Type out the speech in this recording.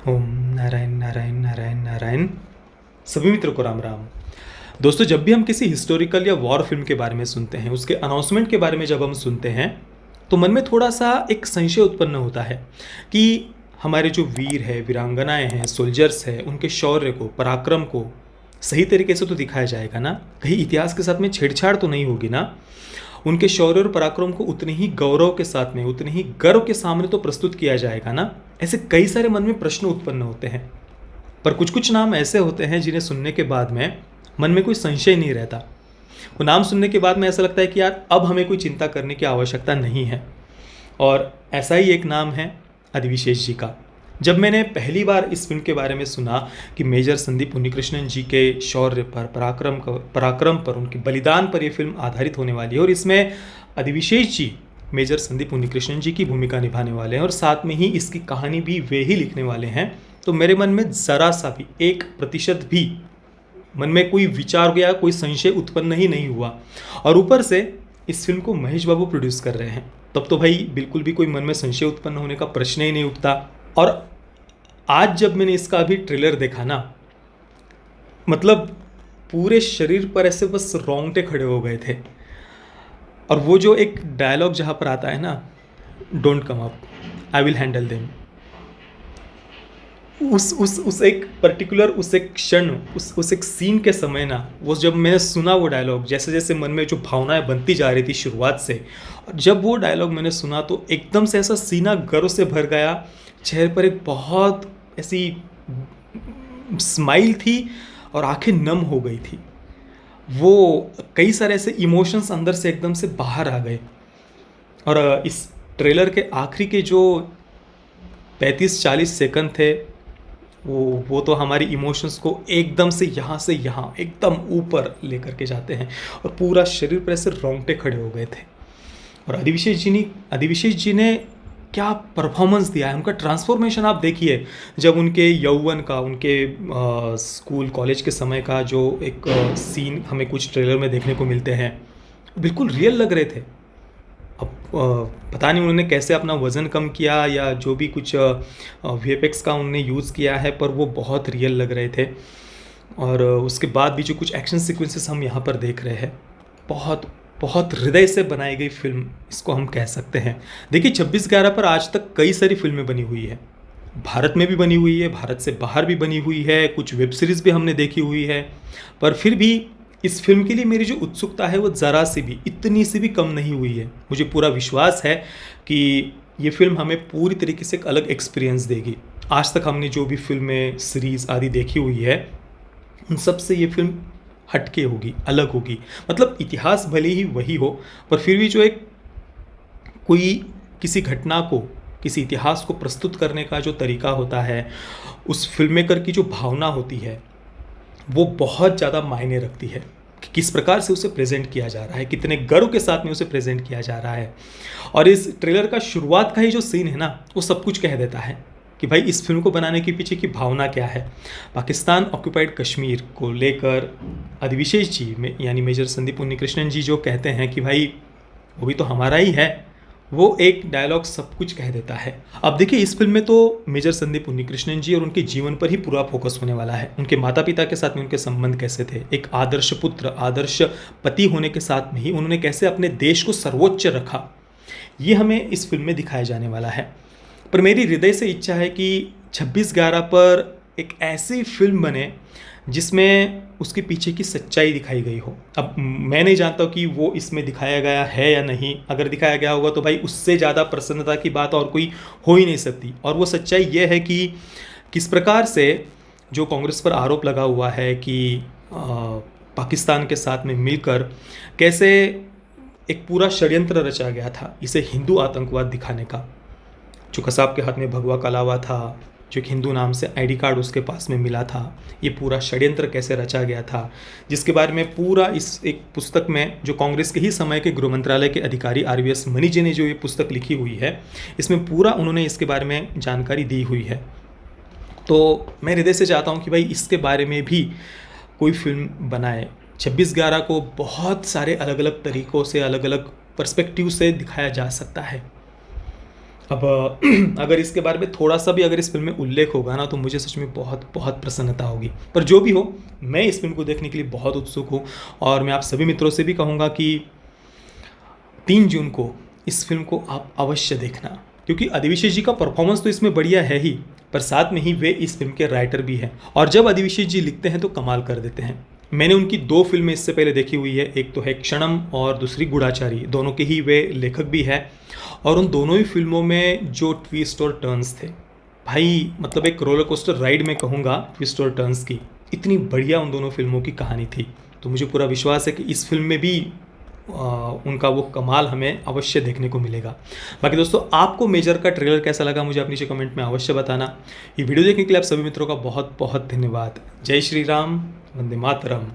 ओम नारायण नारायण नारायण नारायण। सभी मित्रों को राम राम। दोस्तों, जब भी हम किसी हिस्टोरिकल या वॉर फिल्म के बारे में सुनते हैं, उसके अनाउंसमेंट के बारे में जब हम सुनते हैं, तो मन में थोड़ा सा एक संशय उत्पन्न होता है कि हमारे जो वीर हैं, वीरांगनाएं हैं, सोल्जर्स हैं, उनके शौर्य को, पराक्रम को सही तरीके से तो दिखाया जाएगा ना? कहीं इतिहास के साथ में छेड़छाड़ तो नहीं होगी ना? उनके शौर्य और पराक्रम को उतने ही गौरव के साथ में, उतने ही गर्व के सामने तो प्रस्तुत किया जाएगा ना? ऐसे कई सारे मन में प्रश्न उत्पन्न होते हैं। पर कुछ कुछ नाम ऐसे होते हैं जिन्हें सुनने के बाद में मन में कोई संशय नहीं रहता। वो नाम सुनने के बाद में ऐसा लगता है कि यार अब हमें कोई चिंता करने की आवश्यकता नहीं है। और ऐसा ही एक नाम है अधिविशेष जी का। जब मैंने पहली बार इस फिल्म के बारे में सुना कि मेजर संदीप उन्नीकृष्णन जी के शौर्य पर, पराक्रम पर, उनके बलिदान पर यह फिल्म आधारित होने वाली है और इसमें अधिविशेष जी मेजर संदीप उन्नीकृष्णन जी की भूमिका निभाने वाले हैं और साथ में ही इसकी कहानी भी वे ही लिखने वाले हैं, तो मेरे मन में ज़रा सा भी 1% भी मन में कोई विचार या कोई संशय उत्पन्न ही नहीं हुआ। और ऊपर से इस फिल्म को महेश बाबू प्रोड्यूस कर रहे हैं, तब तो भाई बिल्कुल भी कोई मन में संशय उत्पन्न होने का प्रश्न ही नहीं उठता। और आज जब मैंने इसका अभी ट्रेलर देखा ना, मतलब पूरे शरीर पर ऐसे बस रोंगटे खड़े हो गए थे। और वो जो एक डायलॉग जहाँ पर आता है ना, don't come up, I will handle them, उस एक पर्टिकुलर, उस एक क्षण, उस एक सीन के समय ना, वो जब मैंने सुना वो डायलॉग, जैसे जैसे मन में जो भावनाएं बनती जा रही थी शुरुआत से, और जब वो डायलॉग मैंने सुना तो एकदम से ऐसा सीना गर्व से भर गया। चेहरे पर एक बहुत ऐसी स्माइल थी और आंखें नम हो गई थी। वो कई सारे ऐसे इमोशंस अंदर से एकदम से बाहर आ गए। और इस ट्रेलर के आखिरी के जो 35-40 सेकंड थे, वो तो हमारी इमोशंस को एकदम से यहाँ से यहाँ एकदम ऊपर लेकर के जाते हैं और पूरा शरीर पर ऐसे रोंगटे खड़े हो गए थे। और अधिविशेष जी ने क्या परफॉर्मेंस दिया है, उनका ट्रांसफॉर्मेशन आप देखिए। जब उनके यौवन का, उनके स्कूल कॉलेज के समय का जो एक सीन हमें कुछ ट्रेलर में देखने को मिलते हैं, बिल्कुल रियल लग रहे थे। अब पता नहीं उन्होंने कैसे अपना वज़न कम किया या जो भी कुछ वीएफएक्स का उन्होंने यूज़ किया है, पर वो बहुत रियल लग रहे थे। और उसके बाद भी जो कुछ एक्शन सीक्वेंसेस हम यहाँ पर देख रहे हैं, बहुत बहुत हृदय से बनाई गई फिल्म इसको हम कह सकते हैं। देखिए, 26/11 पर आज तक कई सारी फिल्में बनी हुई है, भारत में भी बनी हुई है, भारत से बाहर भी बनी हुई है, कुछ वेब सीरीज़ भी हमने देखी हुई है। पर फिर भी इस फिल्म के लिए मेरी जो उत्सुकता है वो ज़रा सी भी, इतनी सी भी कम नहीं हुई है। मुझे पूरा विश्वास है कि ये फिल्म हमें पूरी तरीके से एक अलग एक्सपीरियंस देगी। आज तक हमने जो भी फिल्में, सीरीज़ आदि देखी हुई है, उन सब से ये फिल्म हटके होगी, अलग होगी। मतलब इतिहास भले ही वही हो, पर फिर भी जो एक कोई किसी घटना को, किसी इतिहास को प्रस्तुत करने का जो तरीका होता है, उस फिल्म मेकर की जो भावना होती है, वो बहुत ज़्यादा मायने रखती है कि किस प्रकार से उसे प्रेजेंट किया जा रहा है, कितने गर्व के साथ में उसे प्रेजेंट किया जा रहा है। और इस ट्रेलर का शुरुआत का ही जो सीन है ना, वो सब कुछ कह देता है कि भाई इस फिल्म को बनाने के पीछे की भावना क्या है। पाकिस्तान ऑक्यूपाइड कश्मीर को लेकर अधिविशेष जी में, यानी मेजर संदीप उन्नीकृष्णन जी जो कहते हैं कि भाई वो भी तो हमारा ही है, वो एक डायलॉग सब कुछ कह देता है। अब देखिए, इस फिल्म में तो मेजर संदीप उन्नीकृष्णन जी और उनके जीवन पर ही पूरा फोकस होने वाला है। उनके माता पिता के साथ में उनके संबंध कैसे थे, एक आदर्श पुत्र, आदर्श पति होने के साथ में ही उन्होंने कैसे अपने देश को सर्वोच्च रखा, ये हमें इस फिल्म में दिखाया जाने वाला है। पर मेरी हृदय से इच्छा है कि 26/11 पर एक ऐसी फिल्म बने जिसमें उसके पीछे की सच्चाई दिखाई गई हो। अब मैं नहीं जानता कि वो इसमें दिखाया गया है या नहीं। अगर दिखाया गया होगा तो भाई उससे ज़्यादा प्रसन्नता की बात और कोई हो ही नहीं सकती। और वो सच्चाई ये है कि किस प्रकार से जो कांग्रेस पर आरोप लगा हुआ है कि पाकिस्तान के साथ में मिलकर कैसे एक पूरा षड्यंत्र रचा गया था इसे हिंदू आतंकवाद दिखाने का। जो कसाब के हाथ में भगवा कलावा था, जो एक हिंदू नाम से आईडी कार्ड उसके पास में मिला था, ये पूरा षड्यंत्र कैसे रचा गया था, जिसके बारे में पूरा इस एक पुस्तक में, जो कांग्रेस के ही समय के गृह मंत्रालय के अधिकारी RVS मनी जी ने जो ये पुस्तक लिखी हुई है, इसमें पूरा उन्होंने इसके बारे में जानकारी दी हुई है। तो मैं हृदय से चाहता हूँ कि भाई इसके बारे में भी कोई फिल्म बनाए। 26/11 को बहुत सारे अलग अलग तरीक़ों से, अलग अलग पर्सपेक्टिव से दिखाया जा सकता है। अब अगर इसके बारे में थोड़ा सा भी अगर इस फिल्म में उल्लेख होगा ना तो मुझे सच में बहुत बहुत प्रसन्नता होगी। पर जो भी हो, मैं इस फिल्म को देखने के लिए बहुत उत्सुक हूँ और मैं आप सभी मित्रों से भी कहूँगा कि 3 जून को इस फिल्म को आप अवश्य देखना, क्योंकि अधिविशेष जी का परफॉर्मेंस तो इसमें बढ़िया है ही, पर साथ में ही वे इस फिल्म के राइटर भी हैं और जब अधिविशेष जी लिखते हैं तो कमाल कर देते हैं। मैंने उनकी 2 फिल्में इससे पहले देखी हुई है, एक तो है क्षणम और दूसरी गूढ़ाचारी। दोनों के ही वे लेखक भी हैं और उन दोनों ही फिल्मों में जो ट्विस्ट और टर्न्स थे, भाई मतलब एक रोलर कोस्टर राइड में कहूँगा ट्विस्ट और टर्न्स की, इतनी बढ़िया उन दोनों फिल्मों की कहानी थी। तो मुझे पूरा विश्वास है कि इस फिल्म में भी उनका वो कमाल हमें अवश्य देखने को मिलेगा। बाकी दोस्तों, आपको मेजर का ट्रेलर कैसा लगा मुझे आप नीचे कमेंट में अवश्य बताना। ये वीडियो देखने के लिए आप सभी मित्रों का बहुत बहुत धन्यवाद। जय श्री राम, वंदे मातरम।